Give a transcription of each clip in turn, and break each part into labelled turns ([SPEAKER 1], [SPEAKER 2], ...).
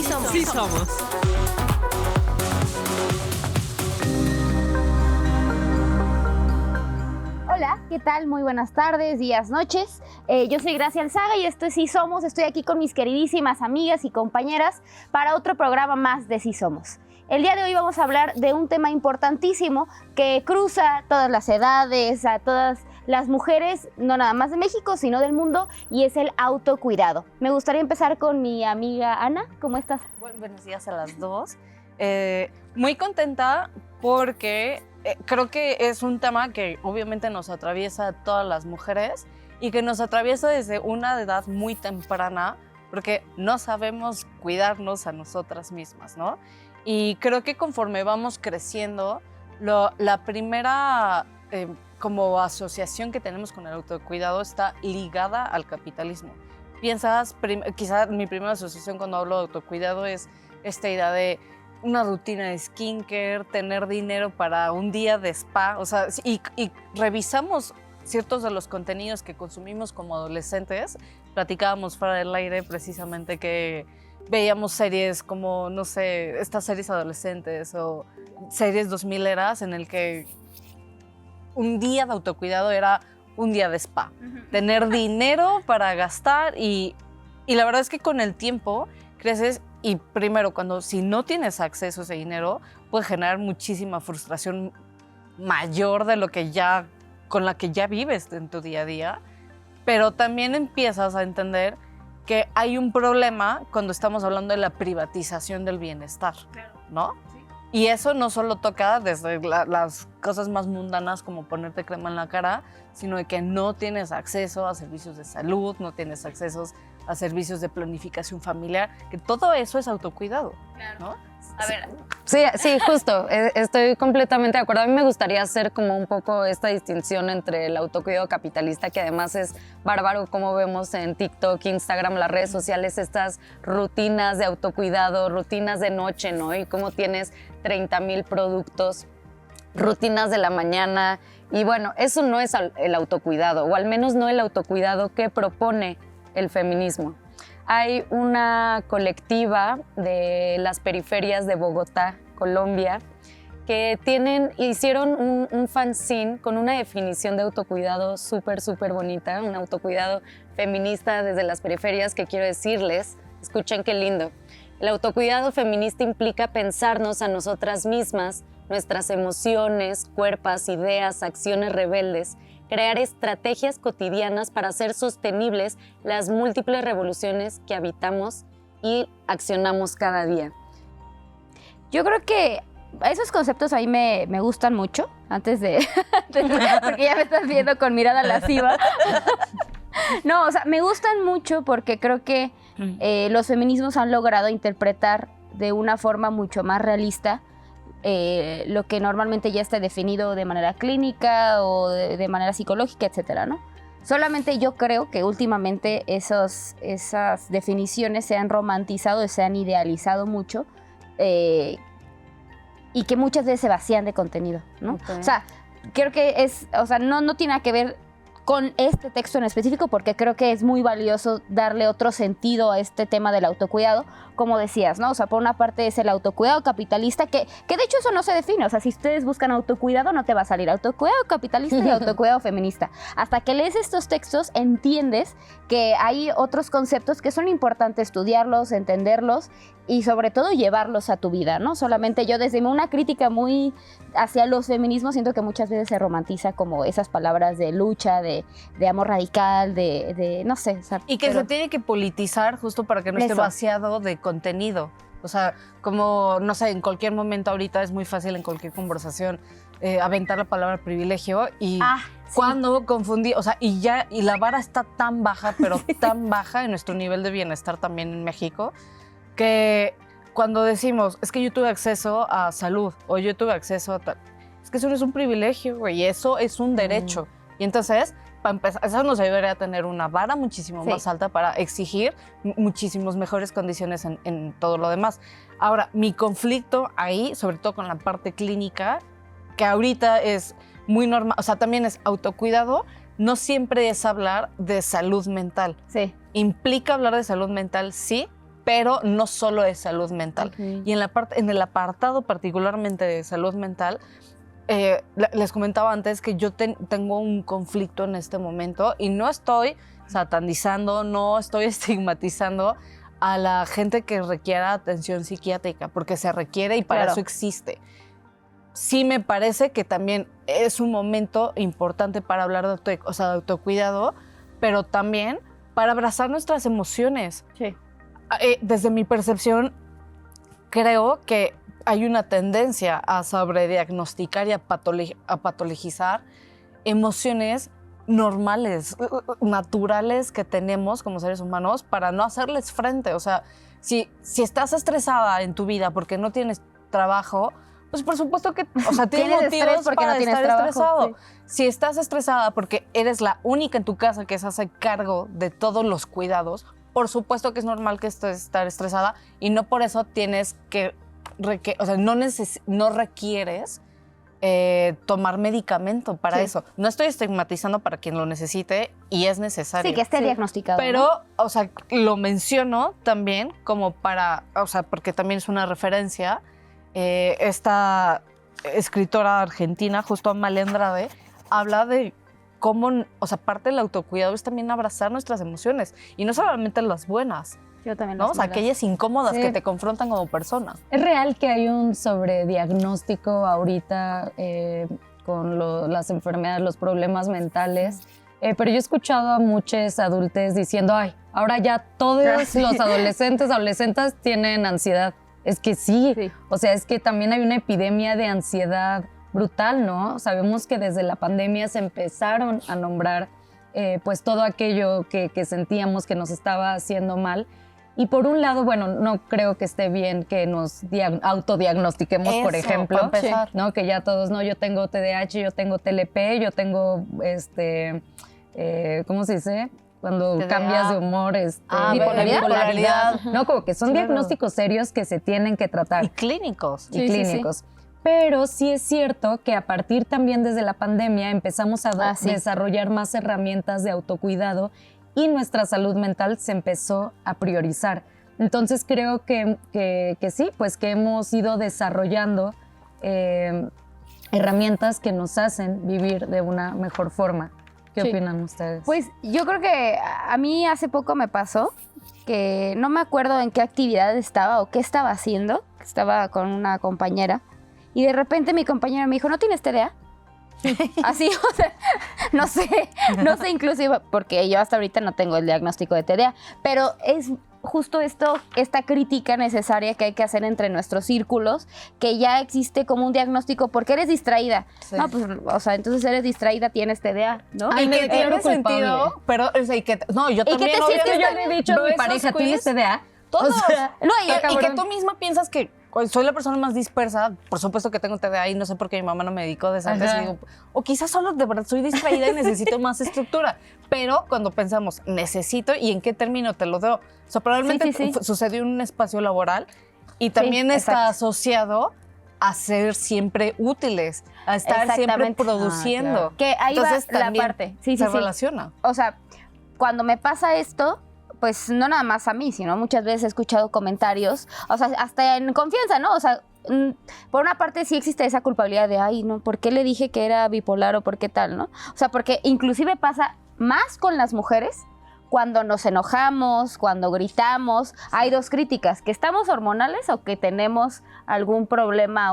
[SPEAKER 1] Sí somos.
[SPEAKER 2] Sí somos.
[SPEAKER 3] Hola, ¿qué tal? Muy buenas tardes, días, noches. Yo soy Gracia Alzaga y esto es Sí Somos. Estoy aquí con mis queridísimas amigas y compañeras para otro programa más de Sí Somos. El día de hoy vamos a hablar de un tema importantísimo que cruza todas las edades, a todas las mujeres, no nada más de México, sino del mundo, y es el autocuidado. Me gustaría empezar con mi amiga Ana. ¿Cómo estás?
[SPEAKER 4] Buenos días a las dos. Muy contenta porque creo que es un tema que obviamente nos atraviesa a todas las mujeres y que nos atraviesa desde una edad muy temprana porque no sabemos cuidarnos a nosotras mismas, ¿no? Y creo que conforme vamos creciendo, la primera como asociación que tenemos con el autocuidado está ligada al capitalismo. Piensas, quizás mi primera asociación cuando hablo de autocuidado es esta idea de una rutina de skincare, tener dinero para un día de spa, o sea, y revisamos ciertos de los contenidos que consumimos como adolescentes. Platicábamos fuera del aire precisamente que veíamos series como, no sé, estas series adolescentes o series 2000eras en el que un día de autocuidado era un día de spa. Tener dinero para gastar y la verdad es que con el tiempo creces y primero, si no tienes acceso a ese dinero, puede generar muchísima frustración mayor de con la que ya vives en tu día a día, pero también empiezas a entender que hay un problema cuando estamos hablando de la privatización del bienestar, ¿no? Sí. Y eso no solo toca desde las cosas más mundanas como ponerte crema en la cara, sino de que no tienes acceso a servicios de salud, no tienes acceso a servicios de planificación familiar, que todo eso es autocuidado, ¿no?
[SPEAKER 1] A ver.
[SPEAKER 5] Sí, justo, estoy completamente de acuerdo. A mí me gustaría hacer como un poco esta distinción entre el autocuidado capitalista, que además es bárbaro como vemos en TikTok, Instagram, las redes sociales, estas rutinas de autocuidado, rutinas de noche, ¿no? Y cómo tienes 30,000 productos, rutinas de la mañana. Y bueno, eso no es el autocuidado, o al menos no el autocuidado que propone el feminismo. Hay una colectiva de las periferias de Bogotá, Colombia, que hicieron un fanzine con una definición de autocuidado súper bonita, un autocuidado feminista desde las periferias que quiero decirles, escuchen qué lindo. El autocuidado feminista implica pensarnos a nosotras mismas, nuestras emociones, cuerpos, ideas, acciones rebeldes, crear estrategias cotidianas para hacer sostenibles las múltiples revoluciones que habitamos y accionamos cada día.
[SPEAKER 3] Yo creo que esos conceptos a mí me gustan mucho, porque ya me estás viendo con mirada lasciva. No, o sea, me gustan mucho porque creo que los feminismos han logrado interpretar de una forma mucho más realista lo que normalmente ya está definido de manera clínica o de manera psicológica, etcétera, ¿no? Solamente yo creo que últimamente esas definiciones se han romantizado, se han idealizado mucho y que muchas veces se vacían de contenido, ¿no?
[SPEAKER 5] Okay.
[SPEAKER 3] O sea, creo que no tiene nada que ver con este texto en específico, porque creo que es muy valioso darle otro sentido a este tema del autocuidado, como decías, ¿no? O sea, por una parte es el autocuidado capitalista, que de hecho eso no se define. O sea, si ustedes buscan autocuidado, no te va a salir autocuidado capitalista y autocuidado feminista. Hasta que lees estos textos, entiendes que hay otros conceptos que son importantes estudiarlos, entenderlos y sobre todo llevarlos a tu vida, ¿no? Solamente yo desde una crítica muy hacia los feminismos siento que muchas veces se romantiza como esas palabras de lucha, de amor radical, de no sé. O sea,
[SPEAKER 4] y que se tiene que politizar justo para que no esté vaciado de contenido. O sea, como, no sé, en cualquier momento ahorita es muy fácil en cualquier conversación aventar la palabra privilegio y cuando confundí, o sea, y la vara está tan baja, pero tan baja en nuestro nivel de bienestar también en México, que cuando decimos, es que yo tuve acceso a salud o yo tuve acceso a tal, es que eso no es un privilegio, güey, eso es un derecho. Y entonces, para empezar, eso nos ayudaría a tener una vara muchísimo más alta para exigir muchísimas mejores condiciones en todo lo demás. Ahora, mi conflicto ahí, sobre todo con la parte clínica, que ahorita es muy normal, o sea, también es autocuidado, no siempre es hablar de salud mental.
[SPEAKER 3] Sí.
[SPEAKER 4] Implica hablar de salud mental, sí, pero no solo es salud mental.
[SPEAKER 3] Okay.
[SPEAKER 4] Y en el apartado particularmente de salud mental, les comentaba antes que yo tengo un conflicto en este momento y no estoy satanizando, no estoy estigmatizando a la gente que requiera atención psiquiátrica, porque se requiere y para eso existe. Sí me parece que también es un momento importante para hablar de autocuidado, pero también para abrazar nuestras emociones.
[SPEAKER 3] Sí.
[SPEAKER 4] Desde mi percepción, creo que hay una tendencia a sobrediagnosticar y a patologizar emociones normales, naturales que tenemos como seres humanos para no hacerles frente. O sea, si estás estresada en tu vida porque no tienes trabajo, pues por supuesto que, o sea, tienes motivos
[SPEAKER 3] porque
[SPEAKER 4] para
[SPEAKER 3] no tienes
[SPEAKER 4] estar
[SPEAKER 3] trabajo,
[SPEAKER 4] estresado.
[SPEAKER 3] sí.
[SPEAKER 4] Si estás estresada porque eres la única en tu casa que se hace cargo de todos los cuidados, por supuesto que es normal que estés estar estresada y no por eso tienes que, o sea, no requieres tomar medicamento para eso. No estoy estigmatizando para quien lo necesite y es necesario.
[SPEAKER 3] Sí, que esté diagnosticado.
[SPEAKER 4] Pero,
[SPEAKER 3] ¿no?
[SPEAKER 4] o sea, lo menciono también como para, o sea, porque también es una referencia. Esta escritora argentina, justo Amalia Andrade, habla de cómo, o sea, parte del autocuidado es también abrazar nuestras emociones y no solamente las buenas.
[SPEAKER 3] Yo también
[SPEAKER 4] ¿no? O sea, aquellas incómodas que te confrontan como persona.
[SPEAKER 5] Es real que hay un sobrediagnóstico ahorita con las enfermedades, los problemas mentales, pero yo he escuchado a muchos adultos diciendo, ay, ahora ya todos los adolescentes tienen ansiedad. Es que sí, o sea, es que también hay una epidemia de ansiedad brutal, ¿no? Sabemos que desde la pandemia se empezaron a nombrar pues todo aquello que sentíamos que nos estaba haciendo mal. Y por un lado, bueno, no creo que esté bien que nos autodiagnostiquemos, por ejemplo, ¿no? Que ya todos, no, yo tengo TDAH, yo tengo TLP, yo tengo, ¿cómo se dice? Cuando
[SPEAKER 4] TDA.
[SPEAKER 5] Cambias de humor,
[SPEAKER 4] bipolaridad.
[SPEAKER 5] No, como que son diagnósticos serios que se tienen que tratar.
[SPEAKER 4] Y clínicos.
[SPEAKER 5] Y clínicos. Pero sí es cierto que a partir también desde la pandemia empezamos a desarrollar más herramientas de autocuidado y nuestra salud mental se empezó a priorizar. Entonces creo que sí, pues que hemos ido desarrollando herramientas que nos hacen vivir de una mejor forma. ¿Qué opinan ustedes?
[SPEAKER 3] Pues yo creo que a mí hace poco me pasó que no me acuerdo en qué actividad estaba o qué estaba haciendo. Estaba con una compañera y de repente mi compañera me dijo, ¿no tienes TDA? Así, o sea, no sé inclusive, porque yo hasta ahorita no tengo el diagnóstico de TDA, pero es justo esta crítica necesaria que hay que hacer entre nuestros círculos, que ya existe como un diagnóstico porque eres distraída. Sí. No, pues, o sea, entonces eres distraída, tienes TDA, ¿no?
[SPEAKER 4] Y que tiene sentido, pero, o sea, no, yo también,
[SPEAKER 5] yo le he dicho a mi pareja, ¿tienes TDA?
[SPEAKER 4] Todos.
[SPEAKER 5] O sea,
[SPEAKER 4] no, y que tú misma piensas que soy la persona más dispersa, por supuesto que tengo TDA y no sé por qué mi mamá no me dedicó de antes. Y digo, o quizás solo de verdad soy distraída y necesito más estructura. Pero cuando pensamos, necesito, ¿y en qué término te lo doy? O sea, probablemente sucedió en un espacio laboral y también está asociado a ser siempre útiles, a estar siempre produciendo.
[SPEAKER 3] Claro. Que ahí entonces, va la parte.
[SPEAKER 4] Se relaciona.
[SPEAKER 3] O sea, cuando me pasa esto, pues no nada más a mí, sino muchas veces he escuchado comentarios, o sea, hasta en confianza, ¿no? O sea, por una parte sí existe esa culpabilidad de, ay, no, ¿por qué le dije que era bipolar o por qué tal, no? O sea, porque inclusive pasa más con las mujeres cuando nos enojamos, cuando gritamos. Hay dos críticas, que estamos hormonales o que tenemos algún problema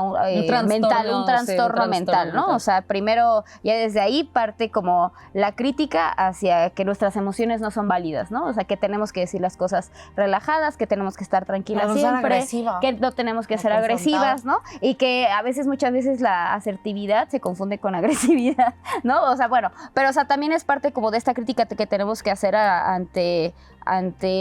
[SPEAKER 3] mental, un trastorno mental, ¿no? O sea, primero ya desde ahí parte como la crítica hacia que nuestras emociones no son válidas, ¿no? O sea, que tenemos que decir las cosas relajadas, que tenemos que estar tranquilas siempre, que no tenemos que ser agresivas, ¿no? Y que muchas veces la asertividad se confunde con agresividad, ¿no? O sea, bueno, pero o sea, también es parte como de esta crítica que tenemos que hacer ante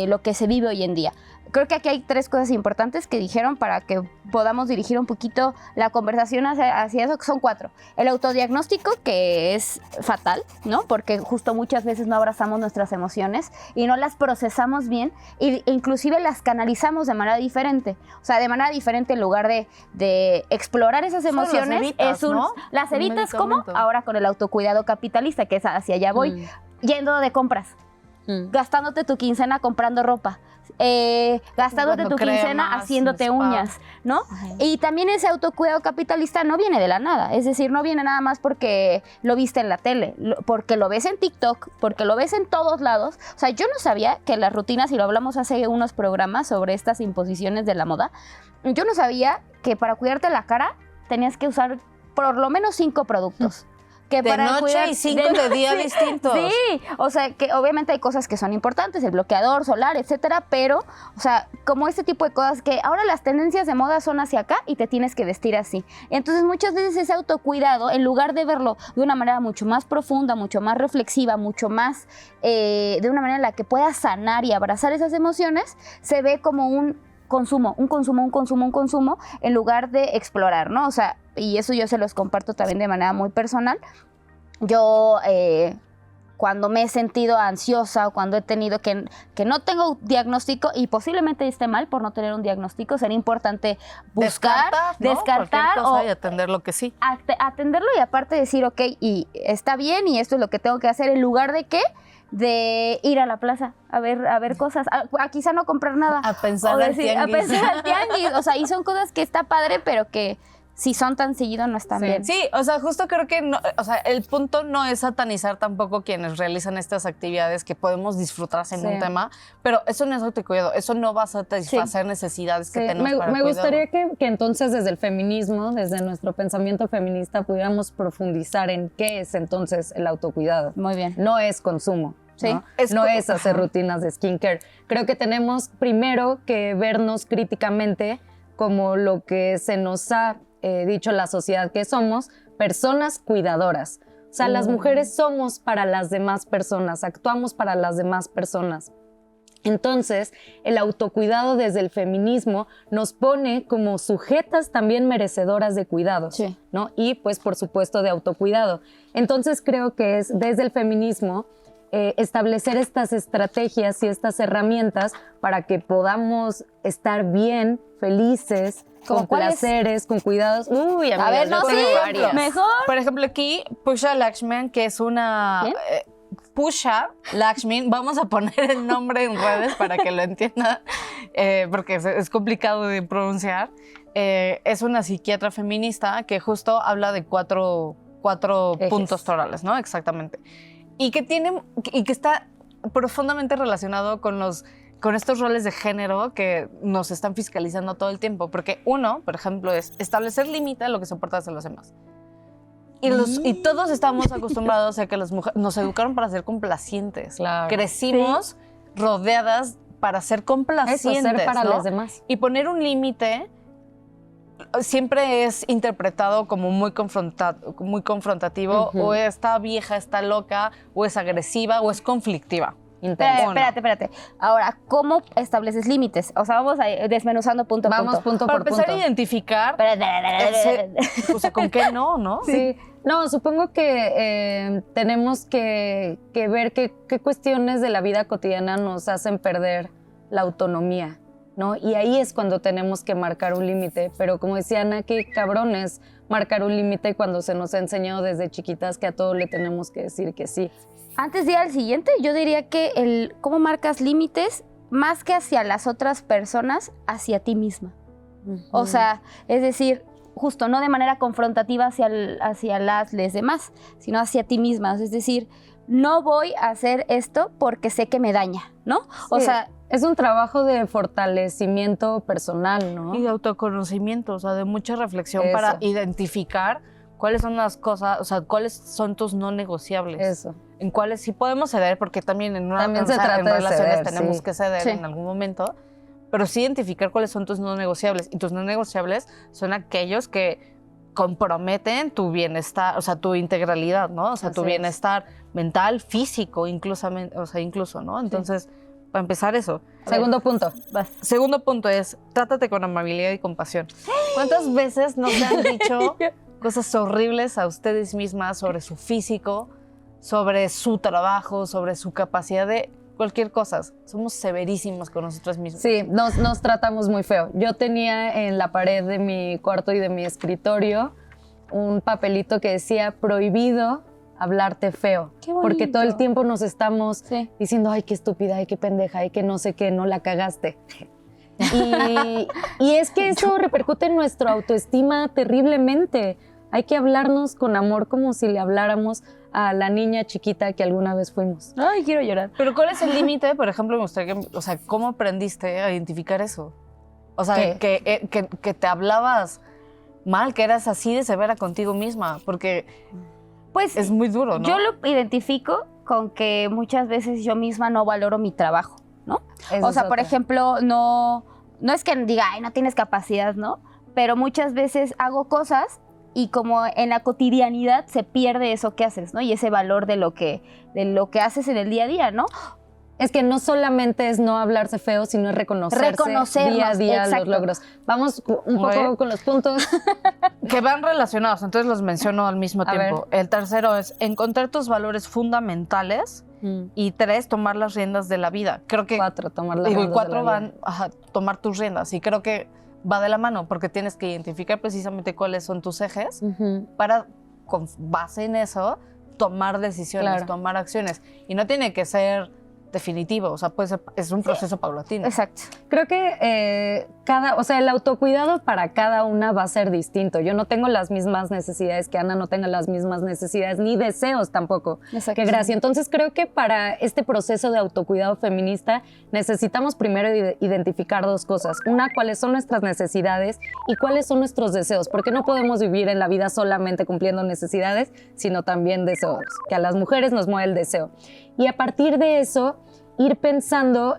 [SPEAKER 3] lo que se vive hoy en día. Creo que aquí hay tres cosas importantes que dijeron para que podamos dirigir un poquito la conversación hacia eso, que son cuatro. El autodiagnóstico, que es fatal, ¿no? Porque justo muchas veces no abrazamos nuestras emociones y no las procesamos bien e inclusive las canalizamos de manera diferente. O sea, de manera diferente en lugar de explorar esas emociones. Las evitas, ¿cómo? Ahora con el autocuidado capitalista, que es hacia allá voy, yendo de compras. gastándote tu quincena comprando ropa. Gastándote
[SPEAKER 4] Jugando
[SPEAKER 3] tu quincena
[SPEAKER 4] cremas,
[SPEAKER 3] haciéndote
[SPEAKER 4] spa.
[SPEAKER 3] uñas, ¿no? Y también ese autocuidado capitalista no viene de la nada, es decir, no viene nada más porque lo viste en la tele, porque lo ves en TikTok, porque lo ves en todos lados. O sea, yo no sabía que las rutinas, y lo hablamos hace unos programas sobre estas imposiciones de la moda, yo no sabía que para cuidarte la cara tenías que usar por lo menos 5 productos. Que
[SPEAKER 4] De
[SPEAKER 3] para
[SPEAKER 4] noche
[SPEAKER 3] cuidar-
[SPEAKER 4] y 5 de día distintos.
[SPEAKER 3] Sí, o sea, que obviamente hay cosas que son importantes, el bloqueador solar, etcétera, pero, o sea, como este tipo de cosas que ahora las tendencias de moda son hacia acá y te tienes que vestir así. Entonces, muchas veces ese autocuidado, en lugar de verlo de una manera mucho más profunda, mucho más reflexiva, mucho más de una manera en la que puedas sanar y abrazar esas emociones, se ve como un consumo, en lugar de explorar, ¿no? O sea, y eso yo se los comparto también de manera muy personal. Yo, cuando me he sentido ansiosa o cuando he tenido que no tengo diagnóstico y posiblemente esté mal por no tener un diagnóstico, sería importante buscar, descartar
[SPEAKER 4] Cualquier cosa
[SPEAKER 3] o
[SPEAKER 4] y atender lo que sí.
[SPEAKER 3] atenderlo y aparte decir, ok, y está bien y esto es lo que tengo que hacer, en lugar de ¿qué? De ir a la plaza a ver cosas, a quizá no comprar nada.
[SPEAKER 4] A pensar
[SPEAKER 3] O
[SPEAKER 4] al
[SPEAKER 3] decir,
[SPEAKER 4] tianguis.
[SPEAKER 3] A pensar al tianguis. O sea, y son cosas que está padre, pero que si son tan seguidos no están bien.
[SPEAKER 4] Sí, o sea, justo creo que no, o sea, el punto no es satanizar tampoco quienes realizan estas actividades que podemos disfrutar en un tema, pero eso no es autocuidado, eso no va a satisfacer necesidades que tenemos para
[SPEAKER 5] Me
[SPEAKER 4] cuidado.
[SPEAKER 5] gustaría que entonces desde el feminismo, desde nuestro pensamiento feminista, pudiéramos profundizar en qué es entonces el autocuidado.
[SPEAKER 3] Muy bien.
[SPEAKER 5] No es consumo.
[SPEAKER 3] Sí.
[SPEAKER 5] ¿no? No es hacer rutinas de skincare. Creo que tenemos primero que vernos críticamente como lo que se nos ha dicho la sociedad que somos, personas cuidadoras. O sea, las mujeres somos para las demás personas, actuamos para las demás personas. Entonces, el autocuidado desde el feminismo nos pone como sujetas también merecedoras de cuidados,
[SPEAKER 3] Sí.
[SPEAKER 5] ¿no? Y pues, por supuesto, de autocuidado. Entonces, creo que es desde el feminismo establecer estas estrategias y estas herramientas para que podamos estar bien, felices, con placeres, con cuidados. Uy, amigas,
[SPEAKER 3] A ver,
[SPEAKER 5] yo
[SPEAKER 3] no,
[SPEAKER 5] tengo
[SPEAKER 3] sí,
[SPEAKER 5] varias.
[SPEAKER 3] mejor.
[SPEAKER 4] Por ejemplo, aquí, Pusha Lakshman, que es una... Pusha Lakshman, vamos a poner el nombre en redes para que lo entiendan, porque es complicado de pronunciar. Es una psiquiatra feminista que justo habla de cuatro puntos torales, ¿no? Exactamente. Y que está profundamente relacionado con estos roles de género que nos están fiscalizando todo el tiempo. Porque uno, por ejemplo, es establecer límite a lo que soportas de los demás. Y todos estamos acostumbrados a que las mujeres nos educaron para ser complacientes.
[SPEAKER 5] Claro.
[SPEAKER 4] Crecimos rodeadas para ser complacientes.
[SPEAKER 5] Eso, ser para
[SPEAKER 4] ¿no?
[SPEAKER 5] los demás.
[SPEAKER 4] Y poner un límite siempre es interpretado como muy confrontativo, o esta vieja está loca, o es agresiva, o es conflictiva.
[SPEAKER 3] Espérate. Ahora, ¿cómo estableces límites? O sea, vamos a ir desmenuzando punto
[SPEAKER 5] Vamos
[SPEAKER 3] por punto.
[SPEAKER 5] punto
[SPEAKER 4] Para
[SPEAKER 5] por
[SPEAKER 4] empezar
[SPEAKER 5] punto.
[SPEAKER 4] a identificar, o sea, con qué no.
[SPEAKER 5] Sí. No, supongo que tenemos que ver qué cuestiones de la vida cotidiana nos hacen perder la autonomía, ¿no? Y ahí es cuando tenemos que marcar un límite. Pero como decía Ana, qué cabrón es marcar un límite cuando se nos ha enseñado desde chiquitas que a todo le tenemos que decir que sí.
[SPEAKER 3] Antes de ir al siguiente, yo diría que cómo marcas límites, más que hacia las otras personas, hacia ti misma. O sea, es decir, justo no de manera confrontativa hacia las demás, sino hacia ti misma. Es decir, no voy a hacer esto porque sé que me daña, ¿no?
[SPEAKER 5] Sí.
[SPEAKER 3] O sea,
[SPEAKER 5] es un trabajo de fortalecimiento personal, ¿no?
[SPEAKER 4] Y de autoconocimiento, o sea, de mucha reflexión
[SPEAKER 5] Eso.
[SPEAKER 4] para identificar cuáles son las cosas, o sea, cuáles son tus no negociables.
[SPEAKER 5] Eso.
[SPEAKER 4] En cuáles sí podemos ceder, porque también en
[SPEAKER 5] También se trata
[SPEAKER 4] en
[SPEAKER 5] de
[SPEAKER 4] relaciones
[SPEAKER 5] ceder,
[SPEAKER 4] tenemos
[SPEAKER 5] sí.
[SPEAKER 4] que ceder
[SPEAKER 3] Sí.
[SPEAKER 4] en algún momento, pero sí identificar cuáles son tus no negociables. Y tus no negociables son aquellos que comprometen tu bienestar, o sea, tu integralidad, ¿no? O sea, tu
[SPEAKER 5] Así es.
[SPEAKER 4] bienestar mental, físico, incluso, ¿no? Entonces, para empezar eso.
[SPEAKER 5] Segundo punto.
[SPEAKER 4] Segundo punto es, trátate con amabilidad y compasión. ¿Cuántas veces nos han dicho cosas horribles a ustedes mismas sobre su físico, sobre su trabajo, sobre su capacidad de cualquier cosa? Somos severísimos con nosotros mismos.
[SPEAKER 5] Sí, nos tratamos muy feo. Yo tenía en la pared de mi cuarto y de mi escritorio un papelito que decía prohibido hablarte feo.
[SPEAKER 3] Qué bonito.
[SPEAKER 5] Porque todo el tiempo nos estamos
[SPEAKER 3] Sí.
[SPEAKER 5] diciendo, ay, qué estúpida, ay, qué pendeja, ay, que no sé qué, no la cagaste. Y es que eso repercute en nuestra autoestima terriblemente. Hay que hablarnos con amor como si le habláramos a la niña chiquita que alguna vez fuimos.
[SPEAKER 3] Ay, quiero llorar.
[SPEAKER 4] Pero ¿cuál es el límite? Por ejemplo, me gustaría que, o sea, ¿cómo aprendiste a identificar eso? O sea, que te hablabas mal, que eras así de severa contigo misma, porque
[SPEAKER 3] Pues
[SPEAKER 4] es muy duro, ¿no?
[SPEAKER 3] yo lo identifico con que muchas veces yo misma no valoro mi trabajo, ¿no?
[SPEAKER 5] Esa
[SPEAKER 3] O sea,
[SPEAKER 5] es
[SPEAKER 3] por
[SPEAKER 5] otra.
[SPEAKER 3] ejemplo, no es que diga, ay, no tienes capacidad, ¿no? Pero muchas veces hago cosas y como en la cotidianidad se pierde eso que haces, ¿no? Y ese valor de lo que haces en el día a día, ¿no?
[SPEAKER 5] Es que no solamente es no hablarse feo, sino es reconocernos día a día
[SPEAKER 3] exacto.
[SPEAKER 5] los logros. Vamos un
[SPEAKER 4] Muy bien.
[SPEAKER 5] poco con los puntos.
[SPEAKER 4] Que van relacionados, entonces los menciono al mismo
[SPEAKER 5] A
[SPEAKER 4] tiempo. El tercero es encontrar tus valores fundamentales y 3, tomar las riendas de la vida. Creo que
[SPEAKER 5] 4, tomar las
[SPEAKER 4] digo, y
[SPEAKER 5] riendas de
[SPEAKER 4] 4
[SPEAKER 5] la
[SPEAKER 4] van a tomar tus riendas y creo que va de la mano porque tienes que identificar precisamente cuáles son tus ejes
[SPEAKER 5] vida.
[SPEAKER 4] para, con base en eso, tomar decisiones,
[SPEAKER 5] Claro.
[SPEAKER 4] tomar acciones. Y no tiene que ser definitivo, o sea, puede ser, es un proceso paulatino.
[SPEAKER 3] Exacto.
[SPEAKER 5] Creo que el autocuidado para cada una va a ser distinto. Yo no tengo las mismas necesidades que Ana, no tengo las mismas necesidades ni deseos tampoco
[SPEAKER 3] Exacto.
[SPEAKER 5] que Gracia. Entonces creo que para este proceso de autocuidado feminista necesitamos primero identificar 2 cosas. Una, cuáles son nuestras necesidades y cuáles son nuestros deseos, porque no podemos vivir en la vida solamente cumpliendo necesidades, sino también deseos, que a las mujeres nos mueve el deseo. Y a partir de eso, ir pensando,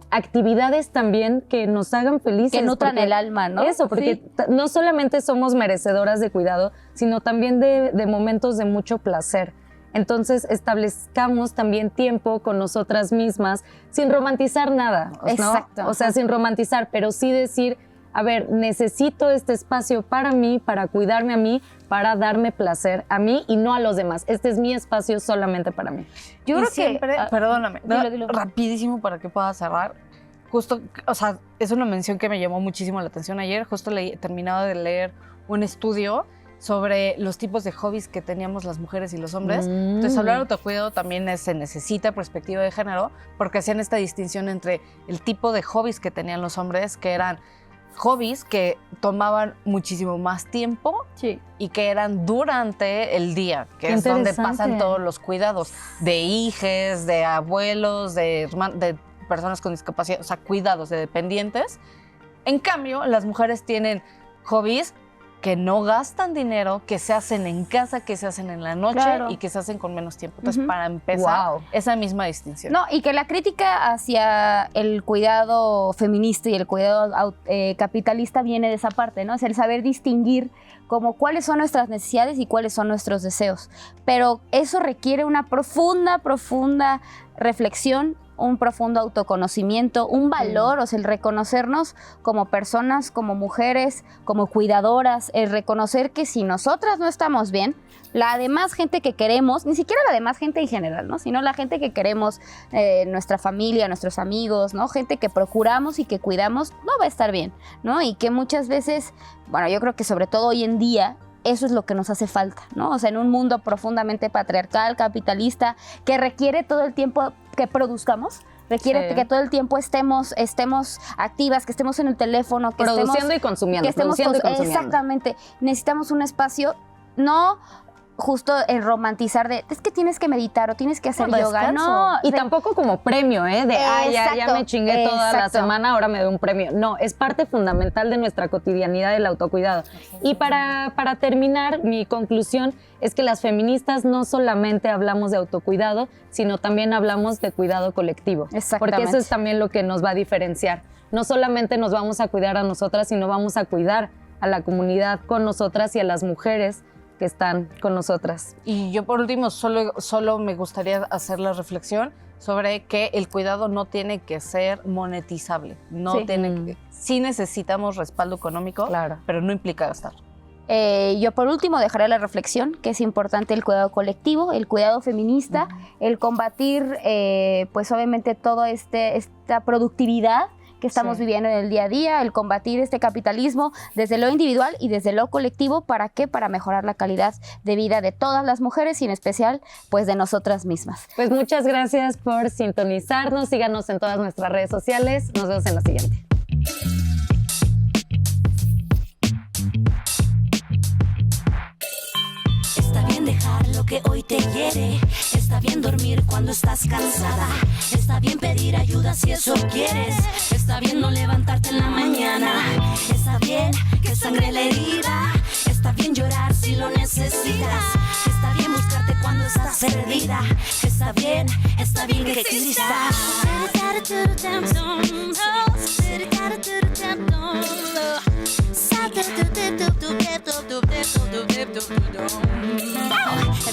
[SPEAKER 5] actividades también que nos hagan felices.
[SPEAKER 3] Que nutran
[SPEAKER 5] porque
[SPEAKER 3] el alma, ¿no?
[SPEAKER 5] Eso, porque
[SPEAKER 3] Sí.
[SPEAKER 5] no solamente somos merecedoras de cuidado, sino también de momentos de mucho placer. Entonces, establezcamos también tiempo con nosotras mismas sin romantizar nada, ¿no?
[SPEAKER 3] Exacto.
[SPEAKER 5] O sea, sin romantizar, pero sí decir, a ver, necesito este espacio para mí, para cuidarme a mí, para darme placer a mí y no a los demás. Este es mi espacio solamente para mí.
[SPEAKER 3] Yo
[SPEAKER 4] Y
[SPEAKER 3] creo
[SPEAKER 4] siempre,
[SPEAKER 3] que...
[SPEAKER 4] perdóname,
[SPEAKER 3] dilo.
[SPEAKER 4] rapidísimo para que pueda cerrar. Justo, o sea, es una mención que me llamó muchísimo la atención ayer. Justo terminaba de leer un estudio sobre los tipos de hobbies que teníamos las mujeres y los hombres. Entonces, hablar de autocuidado también se necesita perspectiva de género, porque hacían esta distinción entre el tipo de hobbies que tenían los hombres, que eran hobbies que tomaban muchísimo más tiempo
[SPEAKER 3] Sí.
[SPEAKER 4] y que eran durante el día, que
[SPEAKER 5] Qué
[SPEAKER 4] es donde
[SPEAKER 5] interesante.
[SPEAKER 4] pasan todos los cuidados de hijes, de abuelos, de personas con discapacidad, o sea, cuidados de dependientes. En cambio, las mujeres tienen hobbies que no gastan dinero, que se hacen en casa, que se hacen en la noche
[SPEAKER 3] Claro.
[SPEAKER 4] y que se hacen con menos tiempo. Entonces,
[SPEAKER 3] Ujú.
[SPEAKER 4] para empezar,
[SPEAKER 5] Wow.
[SPEAKER 4] esa misma distinción.
[SPEAKER 3] No, y que la crítica hacia el cuidado feminista y el cuidado capitalista viene de esa parte, ¿no? Es el saber distinguir como cuáles son nuestras necesidades y cuáles son nuestros deseos. Pero eso requiere una profunda reflexión, un profundo autoconocimiento, un valor, o sea, el reconocernos como personas, como mujeres, como cuidadoras, el reconocer que si nosotras no estamos bien, la demás gente que queremos, ni siquiera la demás gente en general, ¿no? Sino la gente que queremos, nuestra familia, nuestros amigos, ¿no? Gente que procuramos y que cuidamos, no va a estar bien, ¿no? Y que muchas veces, bueno, yo creo que sobre todo hoy en día, eso es lo que nos hace falta, ¿no? O sea, en un mundo profundamente patriarcal, capitalista, que requiere todo el tiempo que produzcamos, requiere
[SPEAKER 5] Sí.
[SPEAKER 3] que todo el tiempo estemos activas, que estemos en el teléfono, que
[SPEAKER 5] Produciendo
[SPEAKER 3] estemos,
[SPEAKER 5] y consumiendo.
[SPEAKER 3] que estemos
[SPEAKER 5] Produciendo y consumiendo.
[SPEAKER 3] exactamente. Necesitamos un espacio, no justo el romantizar de, es que tienes que meditar o tienes que hacer
[SPEAKER 4] No,
[SPEAKER 3] yoga.
[SPEAKER 4] descanso.
[SPEAKER 3] No,
[SPEAKER 5] Y tampoco como premio, ¿eh? De, ya
[SPEAKER 3] Exacto,
[SPEAKER 5] me chingué toda la
[SPEAKER 3] exacto.
[SPEAKER 5] semana, ahora me doy un premio. No, es parte fundamental de nuestra cotidianidad del autocuidado. Y para terminar, mi conclusión es que las feministas no solamente hablamos de autocuidado, sino también hablamos de cuidado colectivo.
[SPEAKER 3] Exactamente.
[SPEAKER 5] Porque eso es también lo que nos va a diferenciar. No solamente nos vamos a cuidar a nosotras, sino vamos a cuidar a la comunidad con nosotras y a las mujeres que están con nosotras.
[SPEAKER 4] Y yo por último solo me gustaría hacer la reflexión sobre que el cuidado no tiene que ser monetizable. No
[SPEAKER 3] Sí.
[SPEAKER 4] sí necesitamos respaldo económico,
[SPEAKER 5] Claro.
[SPEAKER 4] pero no implica gastar.
[SPEAKER 3] Yo por último dejaré la reflexión que es importante el cuidado colectivo, el cuidado feminista, el combatir pues obviamente toda esta productividad que estamos viviendo en el día a día, el combatir este capitalismo desde lo individual y desde lo colectivo. ¿Para qué? Para mejorar la calidad de vida de todas las mujeres y en especial pues de nosotras mismas.
[SPEAKER 5] Pues muchas gracias por sintonizarnos, síganos en todas nuestras redes sociales, nos vemos en la siguiente.
[SPEAKER 1] Está bien dejar lo que hoy te hiere, está bien dormir cuando estás cansada, está bien pedir ayuda si eso quieres, está bien no levantarte en la mañana, está bien que sangre la herida, está bien llorar si lo necesitas, está bien buscarte cuando estás perdida, está bien que existas.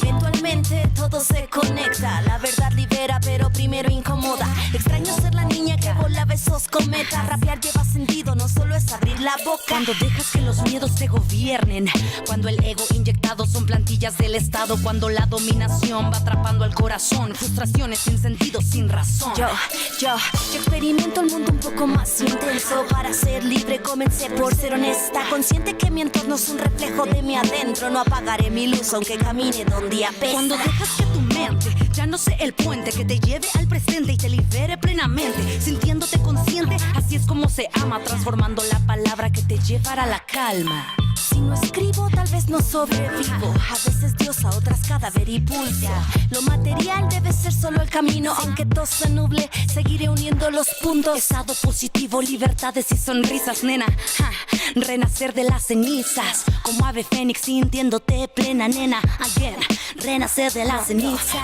[SPEAKER 1] Eventualmente todo se conecta, la verdad libera pero primero incomoda. Extraño ser la niña que volaba esos cometas. Rapear lleva sentido, no solo es abrir la boca. Cuando dejas que los miedos te gobiernen, cuando el ego inyectado son plantillas del estado, cuando la dominación va atrapando al corazón, frustraciones sin sentido, sin razón. Yo experimento el mundo un poco más intenso. Para ser libre comencé por ser honesta, consciente que mi entorno es un reflejo de mi adentro. No apagaré mi luz aunque camine donde apesta. Cuando dejas que tu mente ya no sea el puente que te lleve al presente y te libere plenamente, sintiéndote consciente, así es como se ama, transformando la palabra que te llevará a la calma. Si no escribo, tal vez no sobrevivo. A veces diosa, otras cadáver y pulso. Lo material debe ser solo el camino. Aunque todo se nuble, seguiré uniendo los puntos. Estado positivo, libertades y sonrisas, nena. Renacer de las cenizas, como ave fénix sintiéndote plena, nena. Again, renacer de las cenizas.